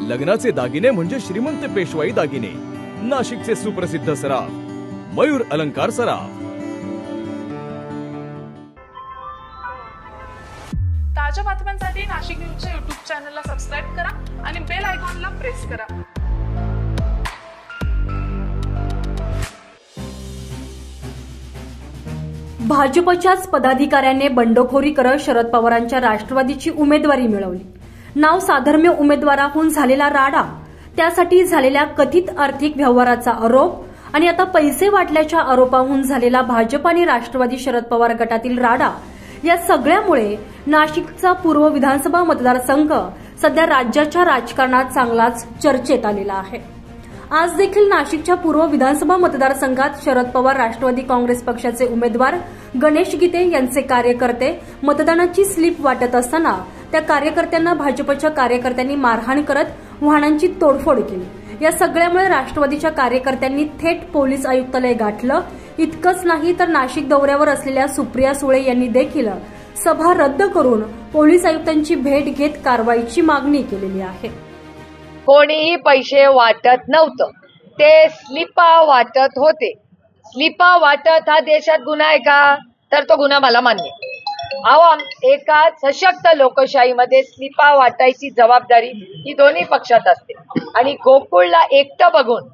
लग्नाचे दागिने म्हणजे श्रीमंत पेशवाई दागिने, नाशिकचे सुप्रसिद्ध सराफ मयूर अलंकार सराफ। ताज्या बातम्यांसाठी नाशिक न्यूजच्या YouTube चॅनलला सबस्क्राइब करा आणि बेल आयकॉनला प्रेस करा। भाजपच्याच पदाधिकाऱ्यांनी बंडखोरी करत शरद पवारांच्या राष्ट्रवादीची उमेदवारी मिळवली। नाव साधर्म्य उमेदवाराहून झालेला राडा, त्यासाठी झालेल्या कथित आर्थिक व्यवहाराचा आरोप आणि आता पैसे वाटल्याच्या आरोपाहून झालेला भाजप आणि राष्ट्रवादी शरद पवार गटातील राडा, या सगळ्यामुळे नाशिकचा पूर्व विधानसभा मतदारसंघ सध्या राज्याच्या राजकारणात चांगलाच चर्चेत आलेला आहे। आज देखील नाशिकच्या पूर्व विधानसभा मतदारसंघात शरद पवार राष्ट्रवादी काँग्रेस पक्षाचे उमेदवार गणेश गीते यांचे कार्यकर्ते मतदानाची स्लिप वाटत असताना त्या कार्यकर्त्यांना भाजपच्या कार्यकर्त्यांनी मारहाण करत वाहनांची तोडफोड केली। या सगळ्यामुळे राष्ट्रवादीच्या कार्यकर्त्यांनी थेट पोलीस आयुक्तालय गाठलं। इतकंच नाही तर नाशिक दौऱ्यावर असलेल्या सुप्रिया सुळे यांनी देखील सभा रद्द करून पोलीस आयुक्तांची भेट घेत कारवाईची मागणी केलेली आहे। कोणीही पैसे वाटत नव्हतं, ते स्लिपा वाटत होते। स्लिपा वाटत हा देशात गुन्हा आहे का? तर तो गुन्हा मला मान्य। एका सशक्त लोकशाहीमध्ये स्लिपा वाटायची जबाबदारी ही दोन्ही पक्षात असते आणि गोकुळला एकटं बघून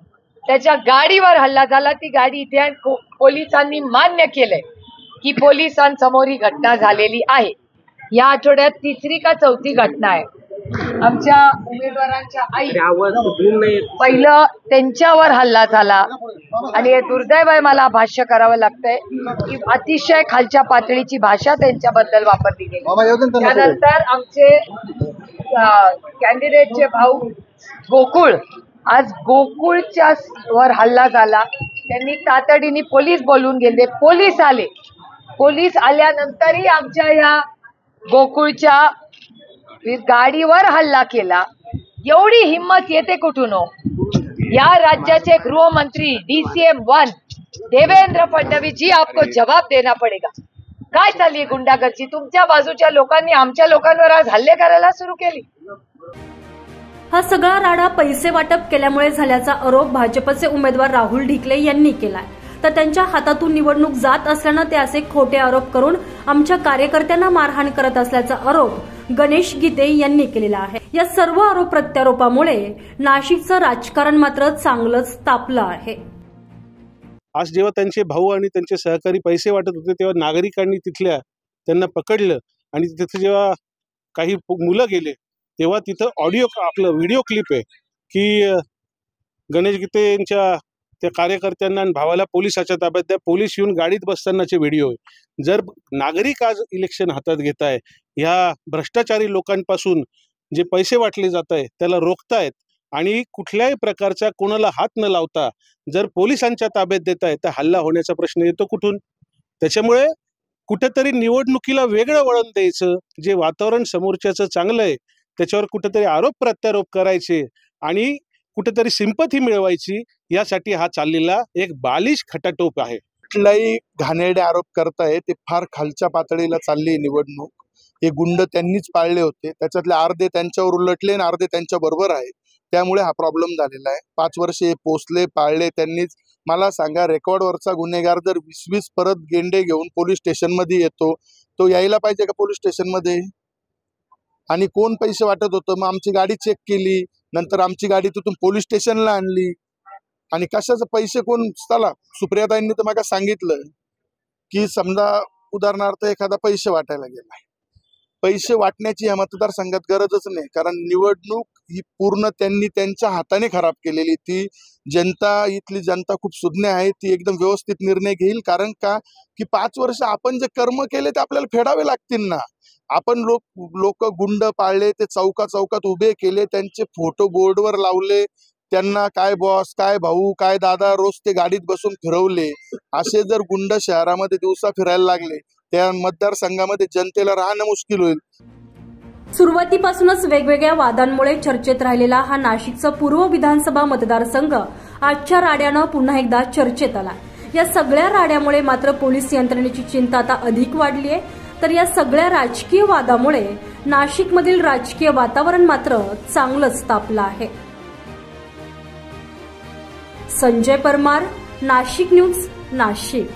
त्याच्या गाडीवर हल्ला झाला। ती गाडी इथे पोलिसांनी मान्य केलंय की पोलिसांसमोर ही घटना झालेली आहे। या आठवड्यात तिसरी का चौथी घटना आहे। आमच्या उमेदवारांच्या आई पहिलं त्यांच्यावर हल्ला झाला आणि हे दुर्दैव आहे, मला भाष्य करावं लागतंय की अतिशय खालच्या पातळीची भाषा त्यांच्याबद्दल वापरली गेली। त्यानंतर आमचे कॅन्डिडेटचे भाऊ गोकुळ, आज गोकुळच्या वर हल्ला झाला। त्यांनी तातडीने पोलीस बोलवून गेले, पोलीस आले। पोलीस आल्यानंतरही आमच्या या गोकुळच्या गाडीवर हल्ला केला। एवढी हिम्मत येते कुठून हो? या राज्याचे गृहमंत्री DCM 1 देवेंद्र फडणवीस जी, आपको जवाब देना पडेगा। काय चालली गुंडागर्दी? तुमच्या बाजूच्या लोकांनी आमच्या लोकांवर आज हल्ले करायला सुरू केली। हा सगळा राडा पैसे वाटप केल्यामुळे झाल्याचा आरोप भाजपचे उमेदवार राहुल ढिकले यांनी केलाय। तर त्यांच्या हातातून निवडणूक जात असल्यानं ते असे खोटे आरोप करून आमच्या कार्यकर्त्यांना मारहाण करत असल्याचा आरोप गणेश गीते यांनी केलेला आहे। या सर्व आरोप प्रत्यारोपामुळे नाशिकचं राजकारण मात्र चांगलंच तापलं आहे। आज जेव्हा त्यांचे भाऊ आणि त्यांचे सहकारी पैसे वाटत होते तेव्हा नागरिकांनी तिथल्या त्यांना पकडलं आणि तिथे जेव्हा काही मुलं गेले तेव्हा तिथं ऑडिओ, आपलं व्हिडिओ क्लिप आहे की गणेश गीते यांच्या त्या कार्यकर्त्यांना आणि भावाला पोलिसाच्या ताब्यात द्या, पोलीस येऊन गाडीत बसतानाचे व्हिडिओ आहे। जर नागरिक आज इलेक्शन हातात घेत आहे, ह्या भ्रष्टाचारी लोकांपासून जे पैसे वाटले जात आहे त्याला रोखतायत आणि कुठल्याही प्रकारचा कोणाला हात न लावता जर पोलिसांच्या ताब्यात देत आहे तर हल्ला होण्याचा प्रश्न येतो कुठून? त्याच्यामुळे कुठेतरी निवडणुकीला वेगळं वळण द्यायचं, जे वातावरण समोरच्याचं चांगलं आहे त्याच्यावर कुठेतरी आरोप प्रत्यारोप करायचे आणि कुठेतरी सिंपथी मिळवायची, यासाठी हा चाललेला एक बालिश खटाटोप आहे। कुठलाही घाणेरडे आरोप करताय ते फार खालच्या पातळीला चालली निवडणूक। हे गुंड त्यांनीच पाळले होते, त्याच्यातले अर्धे त्यांच्यावर उलटले आणि अर्धे त्यांच्या बरोबर आहे, त्यामुळे हा प्रॉब्लेम झालेला आहे। 5 वर्षे पोचले, पाळले त्यांनीच। मला सांगा, रेकॉर्डवरचा गुन्हेगार जर 20 परत गेंडे घेऊन पोलीस स्टेशन मध्ये येतो, तो यायला पाहिजे का पोलीस स्टेशन मध्ये? आणि कोण पैसे वाटत होतं? मग आमची गाडी चेक केली, नंतर आमची गाडी तिथून पोलीस स्टेशनला आणली आणि कशाचे पैसे कोण? चला, सुप्रियाताईंनी तर मला सांगितलं की समजा उदाहरणार्थ एखादा पैसे वाटायला गेलाय, पैसे वाटण्याची या मतदारसंघात गरजच नाही, कारण निवडणूक ही पूर्ण त्यांनी त्यांच्या हाताने खराब केलेली। ती जनता, इथली जनता खूप सुज्ञ आहे, ती एकदम व्यवस्थित निर्णय घेईल। कारण का की 5 वर्ष आपण जे कर्म केले ते आपल्याला फेडावे लागतील ना। आपण लोक गुंड पाळले, ते चौका चौकात उभे केले, त्यांचे फोटो बोर्डवर लावले, त्यांना काय बॉस, काय भाऊ, काय दादा रोज ते गाडीत बसून फिरवले। असे जर गुंड शहरामध्ये दिवसा फिरायला लागले, त्या मतदारसंघामध्ये जनतेला राहणं मुश्किल होईल। सुरुवातीपासूनच वेगवेगळ्या वादांमुळे चर्चेत राहिलेला हा नाशिकचा पूर्व विधानसभा मतदारसंघ आजच्या राड्यानं पुन्हा एकदा चर्चेत आला। या सगळ्या राड्यामुळे मात्र पोलीस यंत्रणेची चिंता आता अधिक वाढली आहे। तर या सगळ्या राजकीय वादामुळे नाशिकमधील राजकीय वातावरण मात्र चांगलंच तापलं आहे. संजय परमार, नाशिक न्यूज, नाशिक.